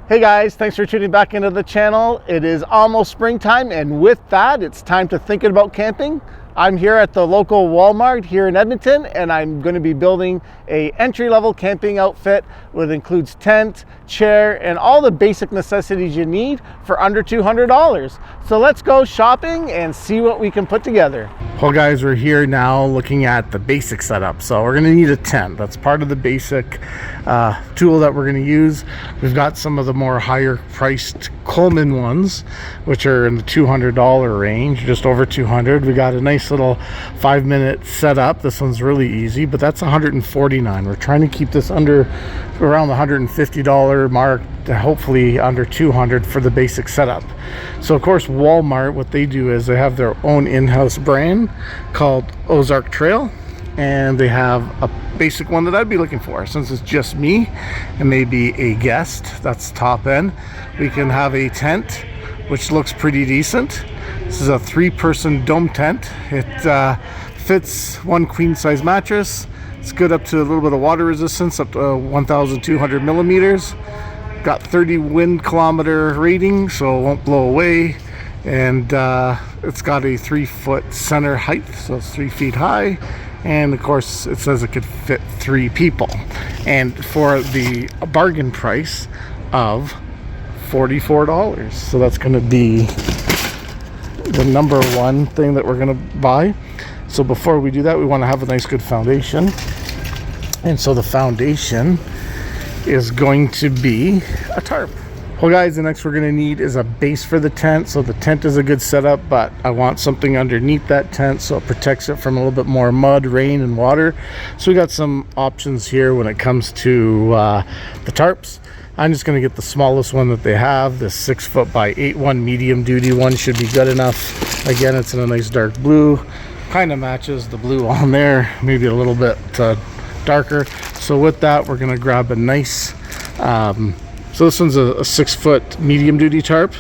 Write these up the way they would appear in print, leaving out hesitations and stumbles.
Hey guys, thanks for tuning back into the channel. It is almost springtime, and with that, it's time to thinking about camping. I'm here at the local Walmart here in Edmonton, and I'm going to be building a entry-level camping outfit that includes tent, chair, and all the basic necessities you need for under $200. So let's go shopping and see what we can put together. Well guys, we're here now looking at the basic setup. So we're going to need a tent. That's part of the basic tool that we're going to use. We've got some of the more higher priced Coleman ones, which are in the $200 range, just over 200. We got a nice little 5-minute setup. This one's really easy, but that's $149. We're trying to keep this under around the $150 mark, to hopefully under 200 for the basic setup. So of course Walmart, what they do is they have their own in-house brand called Ozark Trail, and they have a basic one that I'd be looking for. Since it's just me and maybe a guest, that's top end, we can have a tent which looks pretty decent. This is a 3-person dome tent. It fits one queen size mattress. It's good up to a little bit of water resistance, up to 1,200 millimeters. Got 30 wind kilometer rating, so it won't blow away. And it's got a 3-foot center height, so it's 3 feet high. And of course it says it could fit 3 people, and for the bargain price of $44. So that's going to be the number one thing that we're going to buy. So before we do that, we want to have a nice good foundation, and so the foundation is going to be a tarp. Well guys, the next we're going to need is a base for the tent. So the tent is a good setup, but I want something underneath that tent so it protects it from a little bit more mud, rain, and water. So we got some options here when it comes to the tarps. I'm just going to get the smallest one that they have. This 6-foot by 8 one, medium duty one, should be good enough. Again, it's in a nice dark blue, kind of matches the blue on there, maybe a little bit darker. So with that, we're going to grab a nice so this one's a 6-foot medium duty tarp,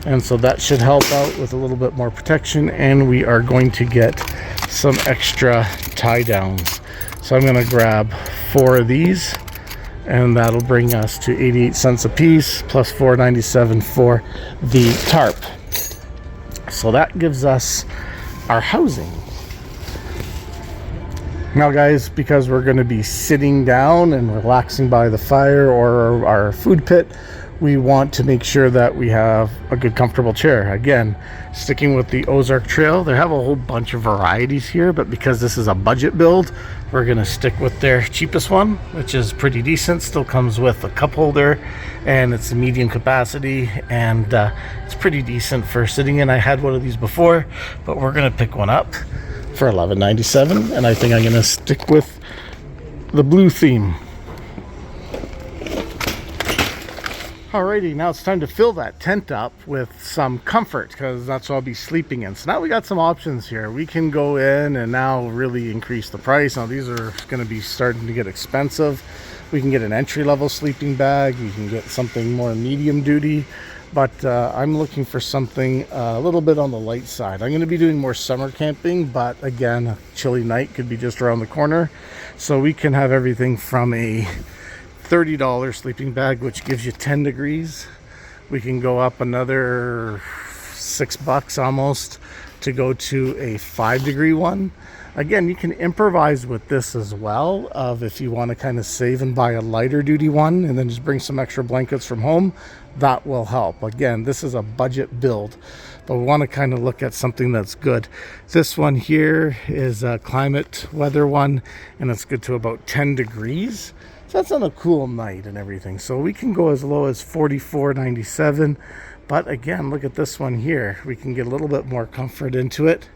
and so that should help out with a little bit more protection. And we are going to get some extra tie downs. So I'm going to grab 4 of these, and that'll bring us to 88 cents a piece plus $4.97 for the tarp. So that gives us our housing. Now guys, because we're going to be sitting down and relaxing by the fire or our food pit, we want to make sure that we have a good comfortable chair. Again, sticking with the Ozark Trail, they have a whole bunch of varieties here, but because this is a budget build, we're going to stick with their cheapest one, which is pretty decent. Still comes with a cup holder, and it's a medium capacity, and it's pretty decent for sitting in. I had one of these before, but we're going to pick one up for $11.97, and I think I'm going to stick with the blue theme. Alrighty, now it's time to fill that tent up with some comfort, because that's what I'll be sleeping in. So now we got some options here. We can go in and now really increase the price. Now these are going to be starting to get expensive. We can get an entry-level sleeping bag. We can get something more medium duty. But I'm looking for something a little bit on the light side. I'm going to be doing more summer camping, but again, a chilly night could be just around the corner. So we can have everything from a $30 sleeping bag, which gives you 10 degrees. We can go up another $6 almost to go to a 5-degree one. Again, you can improvise with this as well, of if you want to kind of save and buy a lighter duty one and then just bring some extra blankets from home, that will help. Again, this is a budget build, but we want to kind of look at something that's good. This one here is a climate weather one, and it's good to about 10 degrees. So that's on a cool night and everything. So we can go as low as $44.97. But again, look at this one here. We can get a little bit more comfort into it.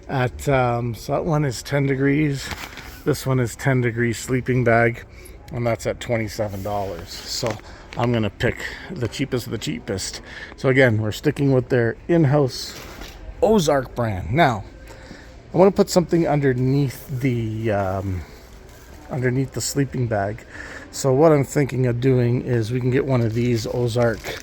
At so that one is 10 degrees. This one is 10 degrees sleeping bag, and that's at $27. So I'm gonna pick the cheapest of the cheapest. So again, we're sticking with their in-house Ozark brand. Now I want to put something underneath the sleeping bag. So what I'm thinking of doing is we can get one of these Ozark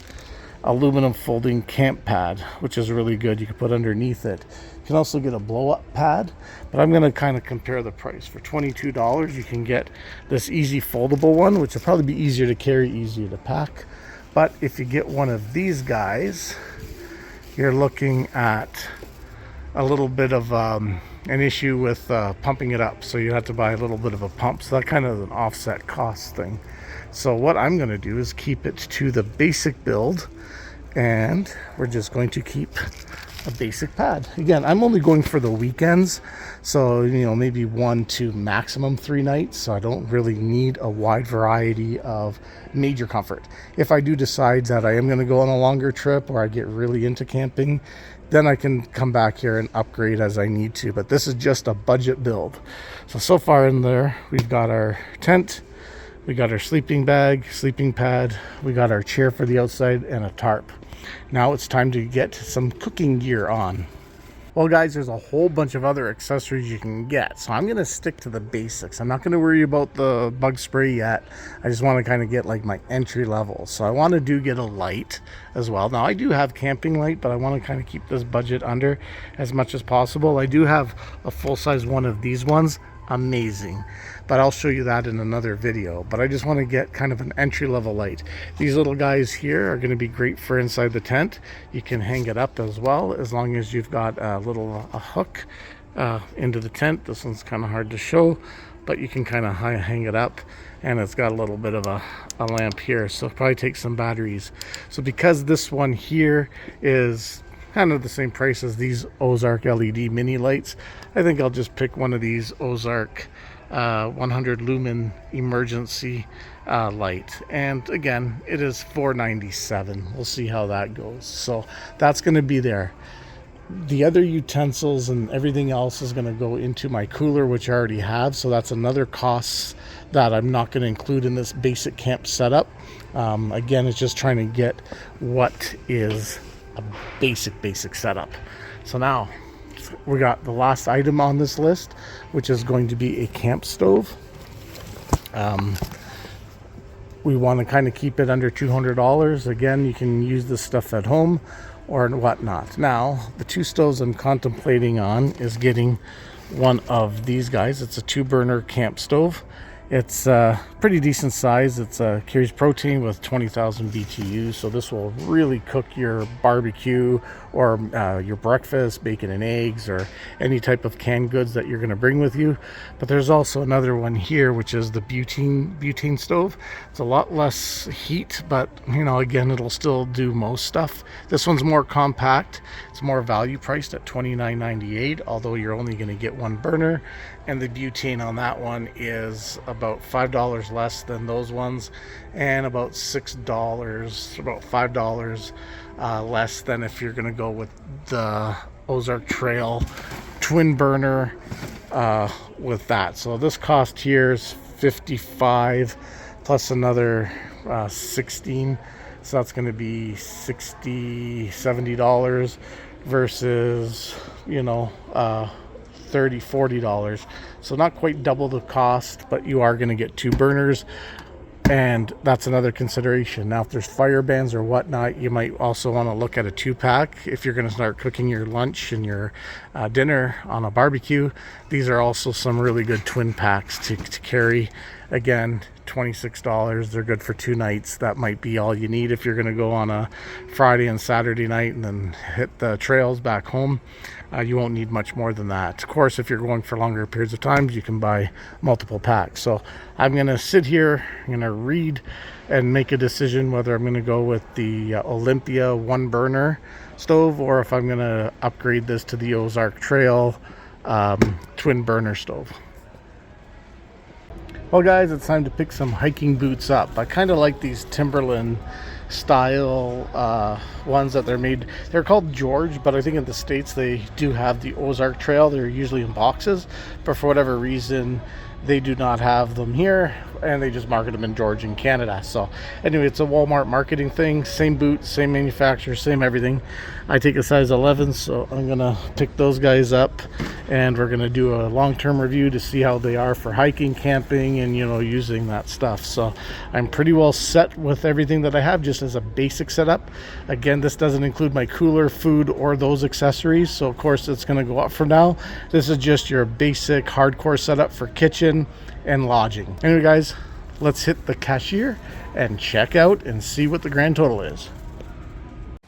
aluminum folding camp pad, which is really good. You can put underneath it. You can also get a blow-up pad, but I'm going to kind of compare the price. For $22, you can get this easy foldable one, which will probably be easier to carry, easier to pack. But if you get one of these guys, you're looking at a little bit of an issue with pumping it up. So you have to buy a little bit of a pump. So that kind of an offset cost thing. So what I'm going to do is keep it to the basic build, and we're just going to keep a basic pad. Again, I'm only going for the weekends, so maybe 1 to maximum 3 nights, so I don't really need a wide variety of major comfort. If I do decide that I am going to go on a longer trip or I get really into camping, then I can come back here and upgrade as I need to. But this is just a budget build. So far in there, we've got our tent, we got our sleeping bag, sleeping pad, we got our chair for the outside, and a tarp. Now it's time to get some cooking gear on. Well guys, there's a whole bunch of other accessories you can get, so I'm going to stick to the basics. I'm not going to worry about the bug spray yet. I just want to kind of get like my entry level. So I want to get a light as well. Now I do have camping light, but I want to kind of keep this budget under as much as possible. I do have a full-size one of these ones. Amazing, but I'll show you that in another video. But I just want to get kind of an entry-level light. These little guys here are going to be great for inside the tent. You can hang it up as well, as long as you've got a hook into the tent. This one's kind of hard to show, but you can kind of hang it up, and it's got a little bit of a lamp here, so it'll probably take some batteries. So because this one here is kind of the same price as these Ozark LED mini lights, I think I'll just pick one of these Ozark 100 lumen emergency light. And again, it is $497. We'll see how that goes. So that's going to be there. The other utensils and everything else is going to go into my cooler, which I already have. So that's another cost that I'm not going to include in this basic camp setup. Again, it's just trying to get what is a basic setup. So now we got the last item on this list, which is going to be a camp stove. We want to kind of keep it under $200. Again, you can use this stuff at home or whatnot. Now, the 2 stoves I'm contemplating on is getting one of these guys. It's a 2-burner camp stove. It's pretty decent size. It's carries protein with 20,000 BTUs, so this will really cook your barbecue or your breakfast, bacon and eggs, or any type of canned goods that you're going to bring with you. But there's also another one here, which is the butane stove. It's a lot less heat, but again, it'll still do most stuff. This one's more compact. It's more value priced at $29.98, although you're only going to get 1 burner, and the butane on that one is about $5 less than those ones, and about $6, about $5 less than if you're going to go with the Ozark Trail twin burner with that. So this cost here is $55 plus another 16, so that's going to be $60-$70 versus $30-$40. So not quite double the cost, but you are going to get 2 burners, and that's another consideration. Now if there's fire bans or whatnot, you might also want to look at a 2-pack if you're going to start cooking your lunch and your dinner on a barbecue. These are also some really good twin packs to carry. Again, $26. They're good for 2 nights. That might be all you need if you're going to go on a Friday and Saturday night and then hit the trails back home. You won't need much more than that. Of course, if you're going for longer periods of time, you can buy multiple packs. So I'm going to sit here, I'm going to read and make a decision whether I'm going to go with the Olympia 1-burner stove, or if I'm going to upgrade this to the Ozark Trail twin burner stove. Well guys, it's time to pick some hiking boots up. I kind of like these Timberland style ones that they're made. They're called George, but I think in the States they do have the Ozark Trail. They're usually in boxes, but for whatever reason they do not have them here, and they just market them in George in Canada. So anyway, it's a Walmart marketing thing. Same boots, same manufacturer, same everything. I take a size 11, so I'm gonna pick those guys up, and we're gonna do a long-term review to see how they are for hiking, camping, and using that stuff. So I'm pretty well set with everything that I have just as a basic setup. Again, this doesn't include my cooler, food, or those accessories, so of course it's gonna go up for now. This is just your basic hardcore setup for kitchen and lodging. Anyway guys, let's hit the cashier and check out and see what the grand total is.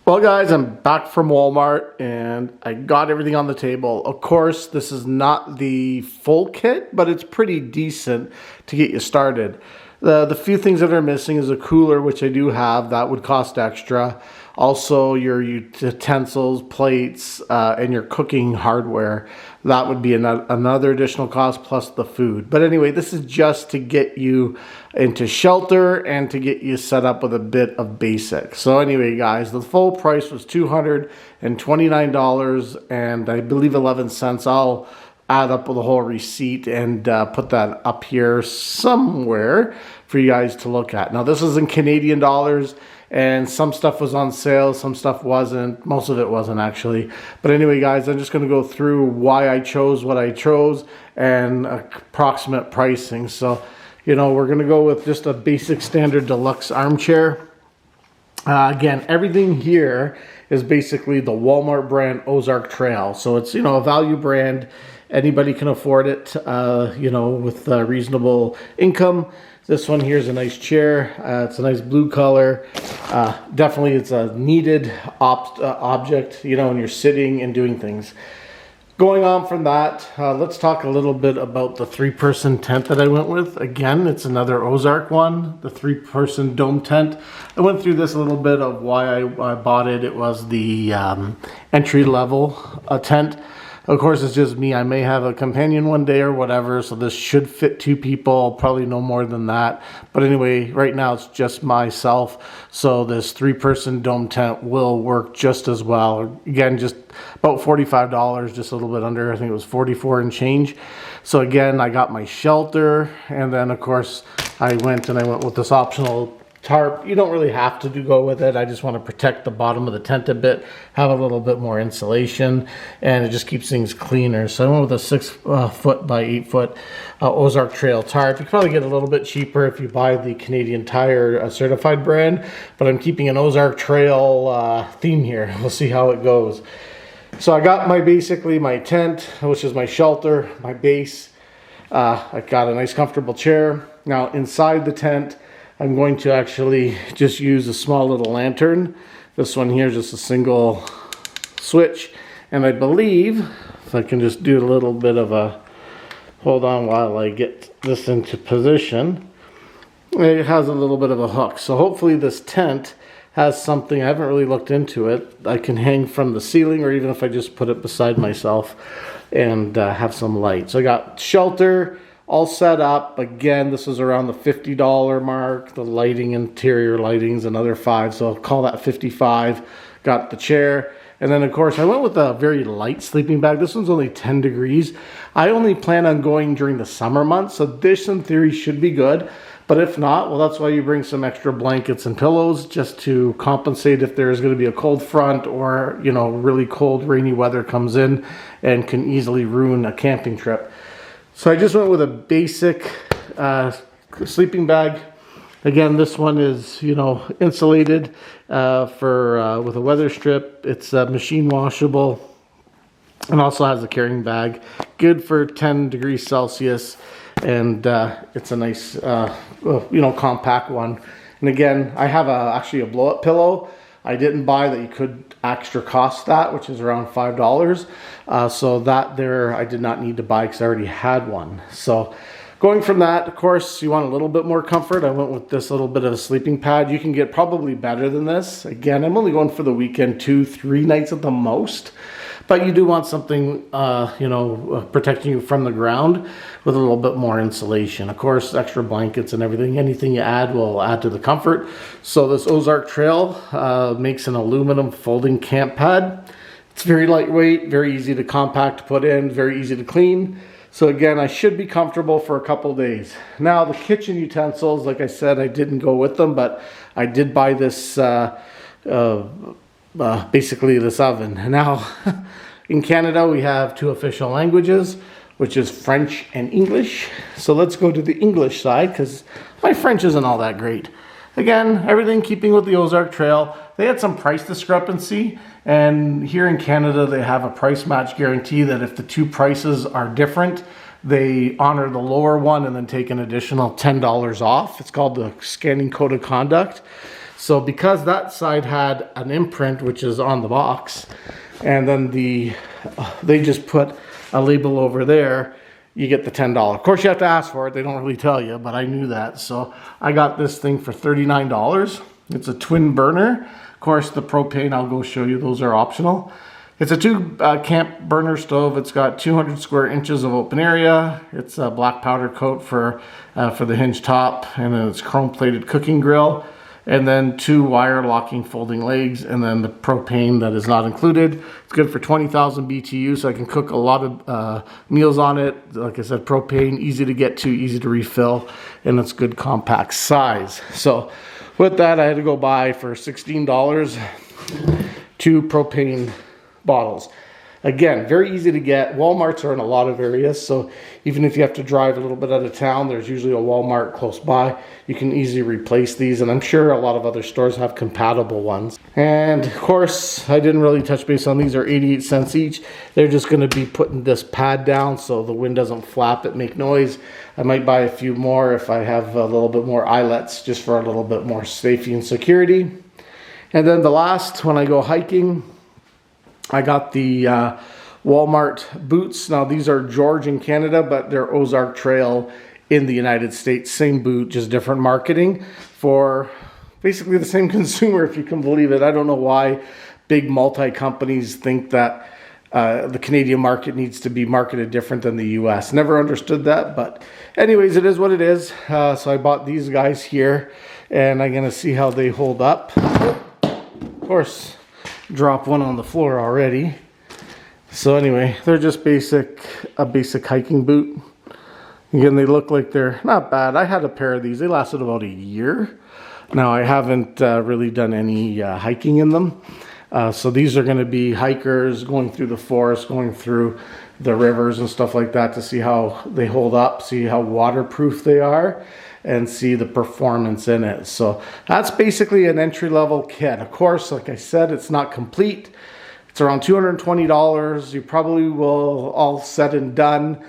Well guys, I'm back from Walmart and I got everything on the table. Of course, this is not the full kit, but it's pretty decent to get you started. The few things that are missing is a cooler, which I do have. That would cost extra. Also, your utensils, plates, and your cooking hardware. That would be another additional cost plus the food. But anyway, this is just to get you into shelter and to get you set up with a bit of basics. So anyway, guys, the full price was $229 and I believe 11 cents. I'll add up the whole receipt and put that up here somewhere for you guys to look at. Now, this is in Canadian dollars. And some stuff was on sale, some stuff wasn't. Most of it wasn't actually. But anyway, guys, I'm just going to go through why I chose what I chose and approximate pricing. So, you know, we're going to go with just a basic standard deluxe armchair. Again, everything here is basically the Walmart brand Ozark Trail. So it's, you know, a value brand. Anybody can afford it, you know, with reasonable income. This one here is a nice chair. It's a nice blue color. Definitely it's a needed object, you know, when you're sitting and doing things. Going on from that, let's talk a little bit about the 3-person tent that I went with. Again, it's another Ozark one, the 3-person dome tent. I went through this a little bit of why I bought it. It was the entry-level tent. Of course, it's just me. I may have a companion one day or whatever, so this should fit 2 people, probably no more than that. But anyway, right now it's just myself, so this 3-person dome tent will work just as well. Again, just about $45, just a little bit under. I think it was 44 and change. So again, I got my shelter, and then of course I went with this optional tarp. You don't really have to go with it. I just want to protect the bottom of the tent a bit, have a little bit more insulation, and it just keeps things cleaner. So I went with a 6 foot by 8 foot Ozark Trail tarp. You can probably get a little bit cheaper if you buy the Canadian Tire certified brand, but I'm keeping an Ozark Trail theme here. We'll see how it goes. So I got basically my tent, which is my shelter, my base. I got a nice comfortable chair. Now inside the tent, I'm going to actually just use a small little lantern. This one here is just a single switch. And I believe, if I can just do a little bit of a, hold on while I get this into position. It has a little bit of a hook. So hopefully this tent has something, I haven't really looked into it, I can hang from the ceiling, or even if I just put it beside myself and have some light. So I got shelter all set up. Again, this is around the $50 mark. The lighting, interior lighting's another $5, so I'll call that $55. Got the chair. And then of course I went with a very light sleeping bag. This one's only 10 degrees. I only plan on going during the summer months, so this in theory should be good. But if not, well, that's why you bring some extra blankets and pillows, just to compensate if there's going to be a cold front or, you know, really cold rainy weather comes in and can easily ruin a camping trip. So I just went with a basic sleeping bag. Again, this one is, you know, insulated with a weather strip. It's machine washable and also has a carrying bag. Good for 10 degrees Celsius, and it's a nice, you know, compact one. And again, I have actually a blow-up pillow. I didn't buy that. You could extra cost that, which is around $5. So that there I did not need to buy because I already had one. So going from that, of course, you want a little bit more comfort. I went with this little bit of a sleeping pad. You can get probably better than this. Again, I'm only going for the weekend, 2-3 nights at the most. But you do want something, you know, protecting you from the ground with a little bit more insulation. Of course, extra blankets and everything. Anything you add will add to the comfort. So this Ozark Trail makes an aluminum folding camp pad. It's very lightweight, very easy to compact, put in, very easy to clean. So again, I should be comfortable for a couple days. Now the kitchen utensils, like I said, I didn't go with them, but I did buy this basically this oven. Now in Canada we have 2 official languages, which is French and English. So let's go to the English side because my French isn't all that great. Again, everything keeping with the Ozark Trail. They had some price discrepancy, and here in Canada they have a price match guarantee that if the 2 prices are different, they honor the lower one and then take an additional $10 off. It's called the scanning code of conduct. So because that side had an imprint, which is on the box, and then they just put a label over there, you get the $10. Of course, you have to ask for it. They don't really tell you, but I knew that. So I got this thing for $39. It's a twin burner. Of course, the propane, I'll go show you, those are optional. It's a camp burner stove. It's got 200 square inches of open area. It's a black powder coat for the hinge top, and then it's chrome plated cooking grill, and then 2 wire locking folding legs, and then the propane that is not included. It's good for 20,000 BTU, so I can cook a lot of meals on it. Like I said, propane, easy to get to, easy to refill, and it's good compact size. So with that, I had to go buy for $16 2 propane bottles. Again, very easy to get. Walmarts are in a lot of areas, so even if you have to drive a little bit out of town, there's usually a Walmart close by. You can easily replace these, and I'm sure a lot of other stores have compatible ones. And of course, I didn't really touch base on these. Are 88 cents each. They're just going to be putting this pad down so the wind doesn't flap it, make noise. I might buy a few more if I have a little bit more eyelets, just for a little bit more safety and security. And then the last, when I go hiking, I got the Walmart boots. Now these are George in Canada, but they're Ozark Trail in the United States. Same boot, just different marketing for basically the same consumer, if you can believe it. I don't know why big multi-companies think that the Canadian market needs to be marketed different than the US. Never understood that, but anyways, it is what it is. So I bought these guys here, and I'm gonna see how they hold up. Of course, drop one on the floor already. So anyway, they're just a basic hiking boot. Again, they look like they're not bad. I had a pair of these. They lasted about a year. Now I haven't really done any hiking in them. So these are going to be hikers going through the forest, going through the rivers and stuff like that, to see how they hold up, see how waterproof they are, and see the performance in it. So that's basically an entry-level kit. Of course, like I said, it's not complete. It's around $220. You probably will, all said and done,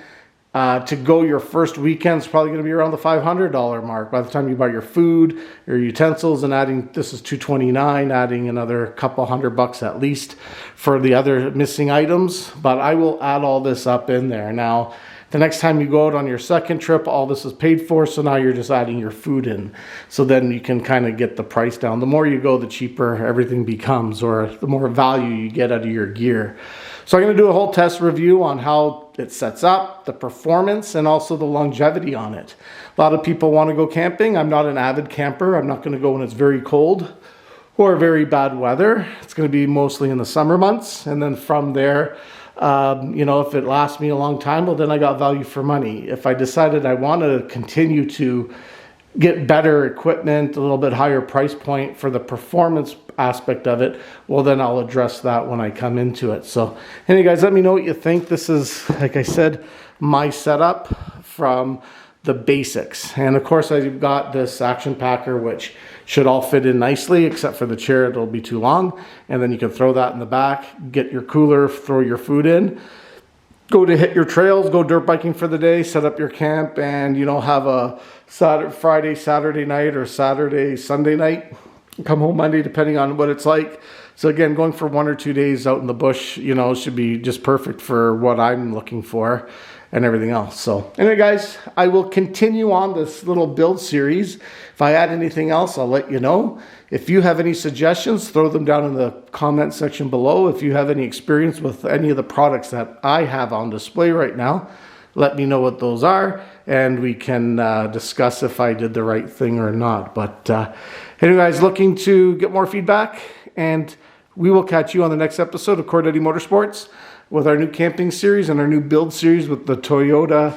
to go your first weekend, it's probably going to be around the $500 mark. By the time you buy your food, your utensils, and adding, this is $229, adding another couple $100 at least for the other missing items. But I will add all this up in there. Now, the next time you go out on your second trip, all this is paid for, so now you're just adding your food in. So then you can kind of get the price down. The more you go, the cheaper everything becomes, or the more value you get out of your gear. So I'm going to do a whole test review on how it sets up, the performance, and also the longevity on it. A lot of people want to go camping. I'm not an avid camper. I'm not going to go when it's very cold or very bad weather. It's going to be mostly in the summer months, and then from there, you know, if it lasts me a long time, well, then I got value for money. If I decided I want to continue to get better equipment, a little bit higher price point for the performance aspect of it, well, then I'll address that when I come into it. So anyway, guys, let me know what you think. This is, like I said, my setup from the basics. And of course, I've got this action packer, which should all fit in nicely, except for the chair, it'll be too long. And then you can throw that in the back, get your cooler, throw your food in, go to hit your trails, go dirt biking for the day, set up your camp, and, you know, have a Friday, Saturday night, or Saturday, Sunday night. Come home Monday, depending on what it's like. So again, going for 1 or 2 days out in the bush, you know, should be just perfect for what I'm looking for and everything else. So anyway, guys, I will continue on this little build series. If I add anything else, I'll let you know. If you have any suggestions, throw them down in the comment section below. If you have any experience with any of the products that I have on display right now, let me know what those are, and we can discuss if I did the right thing or not. But anyway, guys, looking to get more feedback, and we will catch you on the next episode of Cordetti Motorsports with our new camping series and our new build series with the Toyota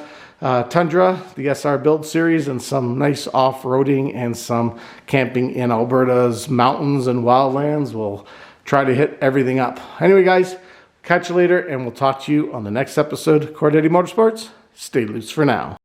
Tundra, the SR build series, and some nice off-roading and some camping in Alberta's mountains and wildlands. We'll try to hit everything up. Anyway, guys, catch you later, and we'll talk to you on the next episode of Cordetti Motorsports. Stay loose for now.